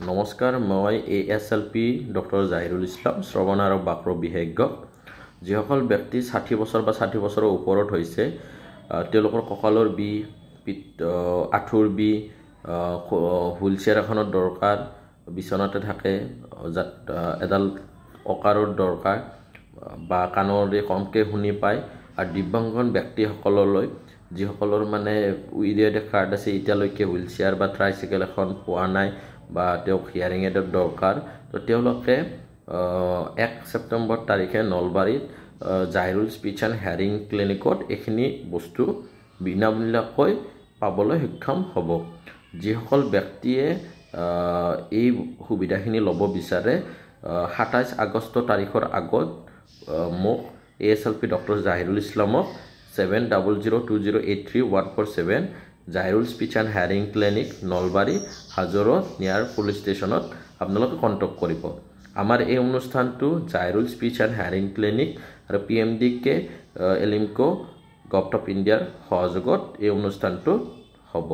নমস্কাৰ, মই ASLP doctor Zahirul Islam, শ্ৰৱণ আৰু বাক্য বিশেষজ্ঞ। যিসকল ব্যক্তি 60 বছৰ বা 60 বছৰৰ ওপৰত হৈছে, তেওঁলোকৰ কঁকালৰ বিষ, আঁঠুৰ বিষ, হুইল চেয়াৰ এখনৰ দৰকাৰ, বিচনাতে থাকে, এডাল অকাৰৰ দৰকাৰ বা কাণৰে কমকৈ শুনি পায়, আৰু দিব্যাংগন ব্যক্তিসকললৈ যিসকলৰ মানে উইডিঅ'ড কাৰ্ড আছে, এতিয়ালৈকে হুইল চেয়াৰ বা ট্ৰাইচাইকেল এখন পোৱা নাই বা তেওঁক হিয়াৰিং এডৰ দৰকাৰ, তো তেওঁলোকে 1 ছেপ্টেম্বৰ তাৰিখে নলবাৰীত জাহিৰুল স্পীচ এণ্ড হিয়াৰিং ক্লিনিকত এইখিনি বস্তু বিনামূলীয়াকৈ পাবলৈ সক্ষম হ'ব। যিসকল ব্যক্তিয়ে এই সুবিধাখিনি ল'ব বিচাৰে, 27 আগষ্ট তাৰিখৰ আগত মোক ASLP ডক্টৰ জাহিৰুল ইছলামক 7002083147 Jahirul speech and hearing clinic Nalbari হাজোৰত নিয়াৰ পুলিচ ষ্টেচনত আপোনালোকে কণ্টেক্ট কৰিব। আমাৰ এই অনুষ্ঠানটো Jahirul speech and hearing clinic আৰু PMDK এলিমকো গভৰ্ণমেণ্ট অফ ইণ্ডিয়াৰ সহযোগত এই অনুষ্ঠানটো হ'ব।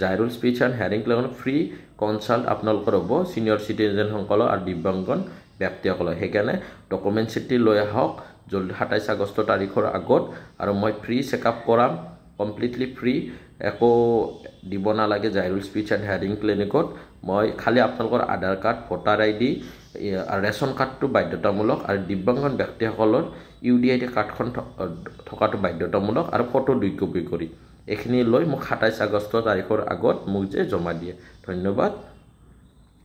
জাহিৰুল স্পীচ এণ্ড হিয়াৰিং ক্লিনিকত ফ্ৰী কনচাল্ট আপোনালোকৰ হ'ব ছিনিয়ৰ চিটিজেনসকলৰ আৰু দিব্যাংগন ব্যক্তিসকলৰ। সেইকাৰণে ডকুমেণ্ট চিটি লৈ আহক জলদি 27 আগষ্ট তাৰিখৰ আগত, আৰু মই ফ্ৰী চেকআপ কৰাম, কমপ্লিটলি ফ্ৰী, একো দিব নালাগে। জাহিৰুল স্পীচ এণ্ড হিয়াৰিং ক্লিনিকত মই খালি আপোনালোকৰ আধাৰ কাৰ্ড, ভোটাৰ ID আৰু ৰেচন কাৰ্ডটো বাধ্যতামূলক, আৰু দিব্যাংগন ব্যক্তিসকলৰ UDID কাৰ্ডখন থকাটো বাধ্যতামূলক, আৰু ফটো 2 কপি কৰি এইখিনি লৈ মোক 27 আগষ্ট তাৰিখৰ আগত মোক যে জমা দিয়ে। ধন্যবাদ।